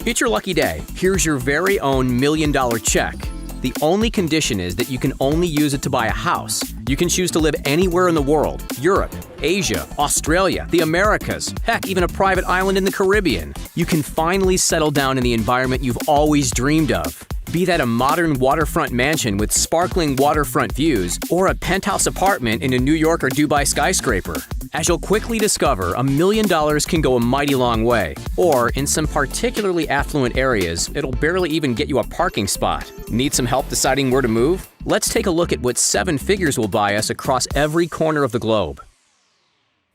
It's your lucky day. Here's your very own $1 million check. The only condition is that you can only use it to buy a house. You can choose to live anywhere in the world: Europe, Asia, Australia, the Americas, heck, even a private island in the Caribbean. You can finally settle down in the environment you've always dreamed of. Be that a modern waterfront mansion with sparkling waterfront views or a penthouse apartment in a New York or Dubai skyscraper. As you'll quickly discover, $1 million can go a mighty long way. Or, in some particularly affluent areas, it'll barely even get you a parking spot. Need some help deciding where to move? Let's take a look at what 7 figures will buy us across every corner of the globe.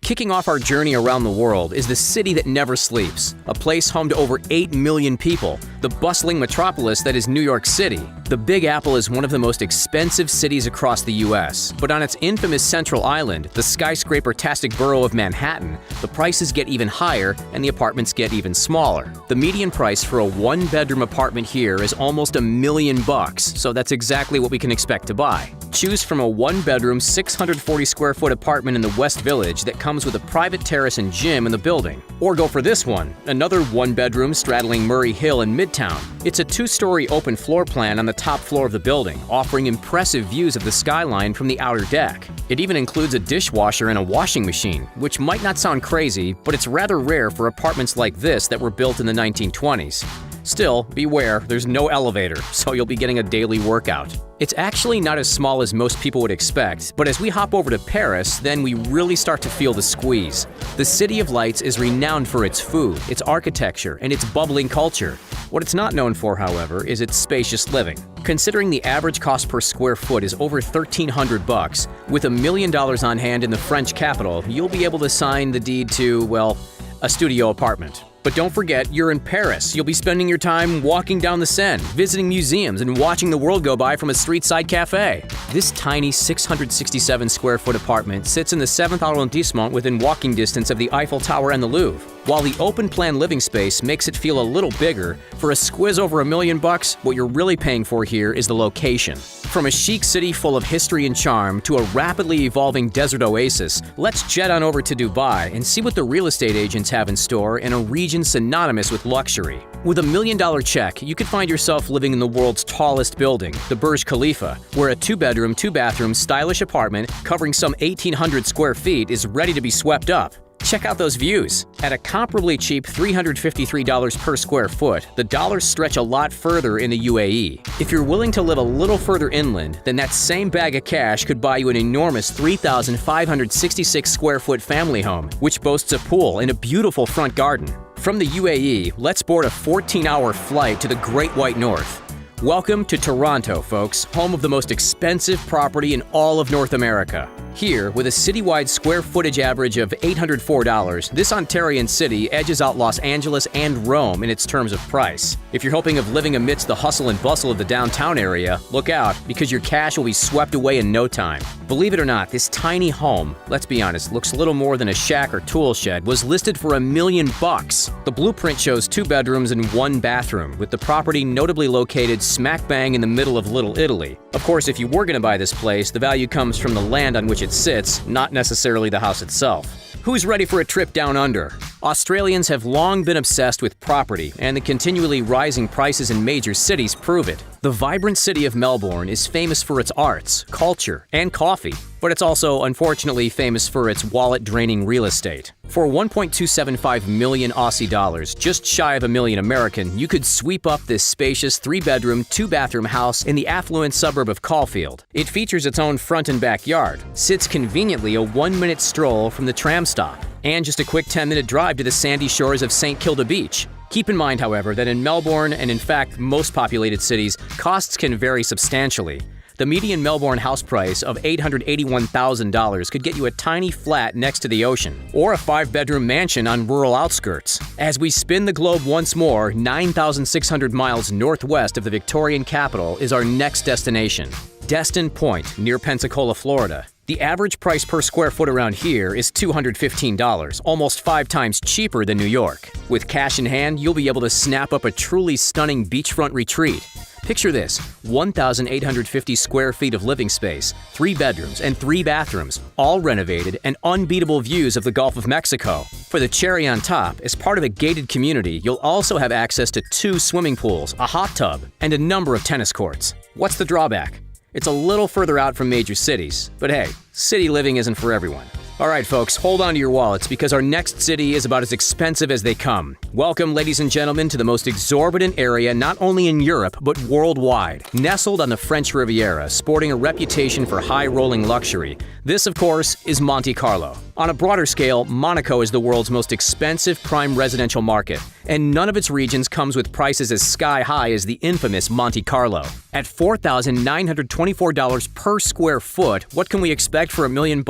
Kicking off our journey around the world is the city that never sleeps, a place home to over 8 million people, the bustling metropolis that is New York City. The Big Apple is one of the most expensive cities across the U.S., but on its infamous Central Island, the skyscraper-tastic borough of Manhattan, the prices get even higher and the apartments get even smaller. The median price for a one-bedroom apartment here is almost $1 million, so that's exactly what we can expect to buy. Choose from a one-bedroom, 640-square-foot apartment in the West Village that comes with a private terrace and gym in the building. Or go for this one, another one-bedroom straddling Murray Hill in Midtown. It's a 2-story open floor plan on the top floor of the building, offering impressive views of the skyline from the outer deck. It even includes a dishwasher and a washing machine, which might not sound crazy, but it's rather rare for apartments like this that were built in the 1920s. Still, beware, there's no elevator, so you'll be getting a daily workout. It's actually not as small as most people would expect, but as we hop over to Paris, then we really start to feel the squeeze. The City of Lights is renowned for its food, its architecture, and its bubbling culture. What it's not known for, however, is its spacious living. Considering the average cost per square foot is over $1,300, with $1 million on hand in the French capital, you'll be able to sign the deed to, well, a studio apartment. But don't forget, you're in Paris. You'll be spending your time walking down the Seine, visiting museums, and watching the world go by from a street-side cafe. This tiny 667-square-foot apartment sits in the 7th arrondissement within walking distance of the Eiffel Tower and the Louvre. While the open-plan living space makes it feel a little bigger, for a squiz over $1 million, what you're really paying for here is the location. From a chic city full of history and charm to a rapidly evolving desert oasis, let's jet on over to Dubai and see what the real estate agents have in store in a region synonymous with luxury. With $1 million check, you could find yourself living in the world's tallest building, the Burj Khalifa, where a 2-bedroom, 2-bathroom stylish apartment covering some 1,800 square feet is ready to be swept up. Check out those views. At a comparably cheap $353 per square foot, the dollars stretch a lot further in the UAE. If you're willing to live a little further inland, then that same bag of cash could buy you an enormous 3,566 square foot family home, which boasts a pool and a beautiful front garden. From the UAE, let's board a 14-hour flight to the Great White North. Welcome to Toronto, folks, home of the most expensive property in all of North America. Here, with a citywide square footage average of $804, this Ontarian city edges out Los Angeles and Rome in its terms of price. If you're hoping of living amidst the hustle and bustle of the downtown area, look out, because your cash will be swept away in no time. Believe it or not, this tiny home, let's be honest, looks little more than a shack or tool shed, was listed for $1 million. The blueprint shows 2 bedrooms and 1 bathroom, with the property notably located smack bang in the middle of Little Italy. Of course, if you were going to buy this place, the value comes from the land on which it sits, not necessarily the house itself. Who's ready for a trip down under? Australians have long been obsessed with property, and the continually rising prices in major cities prove it. The vibrant city of Melbourne is famous for its arts, culture, and coffee, but it's also, unfortunately, famous for its wallet-draining real estate. For 1.275 million Aussie dollars, just shy of $1 million American, you could sweep up this spacious 3-bedroom, 2-bathroom house in the affluent suburb of Caulfield. It features its own front and backyard, sits conveniently a 1-minute stroll from the tram stop, and just a quick 10-minute drive to the sandy shores of St. Kilda Beach. Keep in mind, however, that in Melbourne, and in fact most populated cities, costs can vary substantially. The median Melbourne house price of $881,000 could get you a tiny flat next to the ocean, or a 5-bedroom mansion on rural outskirts. As we spin the globe once more, 9,600 miles northwest of the Victorian capital is our next destination, Destin Point, near Pensacola, Florida. The average price per square foot around here is $215, almost 5 times cheaper than New York. With cash in hand, you'll be able to snap up a truly stunning beachfront retreat. Picture this, 1,850 square feet of living space, 3 bedrooms and 3 bathrooms, all renovated, and unbeatable views of the Gulf of Mexico. For the cherry on top, as part of a gated community, you'll also have access to 2 swimming pools, a hot tub, and a number of tennis courts. What's the drawback? It's a little further out from major cities, but hey, city living isn't for everyone. Alright folks, hold on to your wallets because our next city is about as expensive as they come. Welcome, ladies and gentlemen, to the most exorbitant area not only in Europe, but worldwide. Nestled on the French Riviera, sporting a reputation for high-rolling luxury. This, of course, is Monte Carlo. On a broader scale, Monaco is the world's most expensive prime residential market, and none of its regions comes with prices as sky-high as the infamous Monte Carlo. At $4,924 per square foot, what can we expect for $1 million?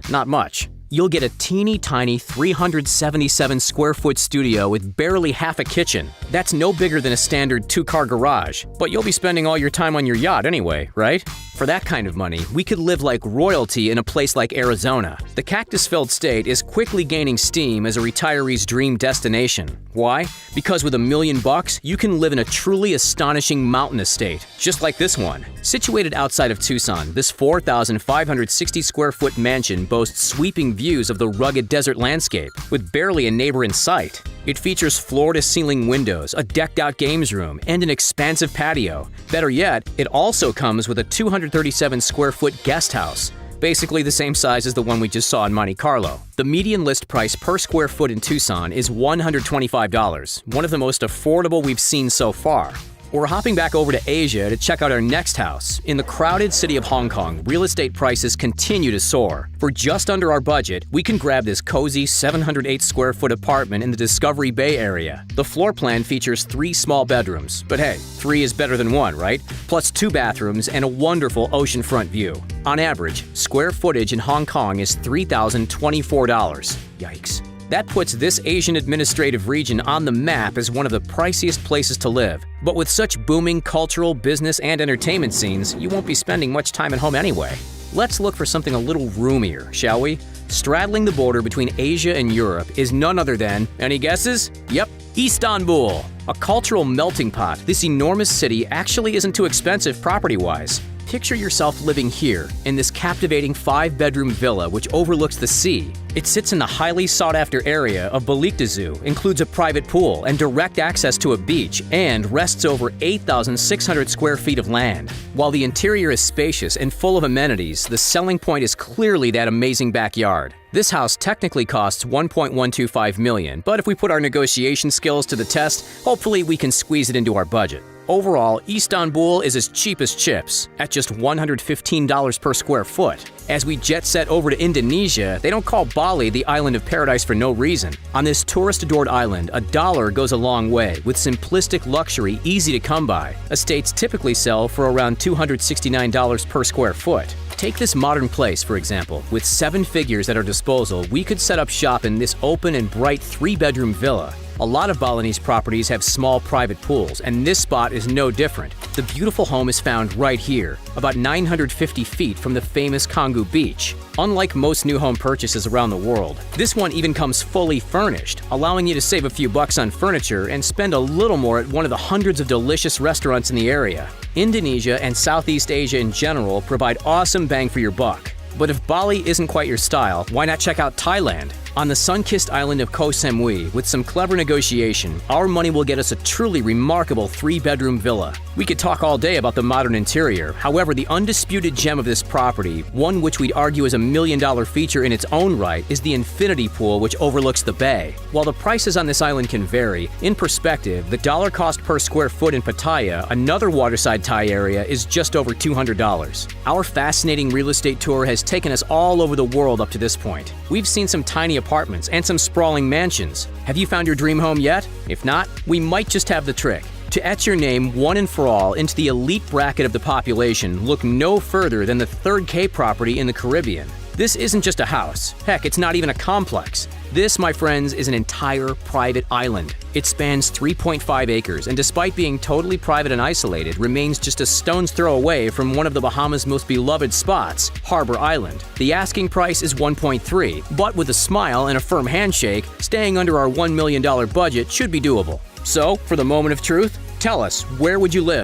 Not much. You'll get a teeny tiny 377 square foot studio with barely half a kitchen. That's no bigger than a standard 2-car garage. But you'll be spending all your time on your yacht anyway, right? For that kind of money, we could live like royalty in a place like Arizona. The cactus-filled state is quickly gaining steam as a retiree's dream destination. Why? Because with $1 million, you can live in a truly astonishing mountain estate, just like this one. Situated outside of Tucson, this 4,560 square foot mansion boasts sweeping views of the rugged desert landscape, with barely a neighbor in sight. It features floor-to-ceiling windows, a decked-out games room, and an expansive patio. Better yet, it also comes with a 237 square foot guest house, basically the same size as the one we just saw in Monte Carlo. The median list price per square foot in Tucson is $125, one of the most affordable we've seen so far. We're hopping back over to Asia to check out our next house. In the crowded city of Hong Kong, real estate prices continue to soar. For just under our budget, we can grab this cozy 708 square foot apartment in the Discovery Bay area. The floor plan features 3 small bedrooms, but hey, 3 is better than 1, right? Plus 2 bathrooms and a wonderful oceanfront view. On average, square footage in Hong Kong is $3,024. Yikes. That puts this Asian administrative region on the map as one of the priciest places to live. But with such booming cultural, business, and entertainment scenes, you won't be spending much time at home anyway. Let's look for something a little roomier, shall we? Straddling the border between Asia and Europe is none other than, any guesses? Yep, Istanbul. A cultural melting pot, this enormous city actually isn't too expensive property-wise. Picture yourself living here, in this captivating 5-bedroom villa which overlooks the sea. It sits in the highly sought-after area of Beylikdüzü, includes a private pool and direct access to a beach, and rests over 8,600 square feet of land. While the interior is spacious and full of amenities, the selling point is clearly that amazing backyard. This house technically costs $1.125 million, but if we put our negotiation skills to the test, hopefully we can squeeze it into our budget. Overall, Istanbul is as cheap as chips, at just $115 per square foot. As we jet set over to Indonesia, they don't call Bali the island of paradise for no reason. On this tourist-adored island, $1 goes a long way, with simplistic luxury easy to come by. Estates typically sell for around $269 per square foot. Take this modern place, for example. With 7 figures at our disposal, we could set up shop in this open and bright 3-bedroom villa. A lot of Balinese properties have small private pools, and this spot is no different. The beautiful home is found right here, about 950 feet from the famous Canggu Beach. Unlike most new home purchases around the world, this one even comes fully furnished, allowing you to save a few bucks on furniture and spend a little more at one of the hundreds of delicious restaurants in the area. Indonesia and Southeast Asia in general provide awesome bang for your buck. But if Bali isn't quite your style, why not check out Thailand? On the sun-kissed island of Koh Samui, with some clever negotiation, our money will get us a truly remarkable 3-bedroom villa. We could talk all day about the modern interior. However, the undisputed gem of this property, one which we'd argue is $1 million feature in its own right, is the infinity pool which overlooks the bay. While the prices on this island can vary, in perspective, the dollar cost per square foot in Pattaya, another waterside Thai area, is just over $200. Our fascinating real estate tour has taken us all over the world up to this point. We've seen some tiny apartments and some sprawling mansions. Have you found your dream home yet? If not, we might just have the trick. To etch your name one and for all into the elite bracket of the population, look no further than the Third Caye property in the Caribbean. This isn't just a house. Heck, it's not even a complex. This, my friends, is an entire private island. It spans 3.5 acres, and despite being totally private and isolated, remains just a stone's throw away from one of the Bahamas' most beloved spots, Harbor Island. The asking price is $1.3, but with a smile and a firm handshake, staying under our $1 million budget should be doable. So, for the moment of truth, tell us, where would you live?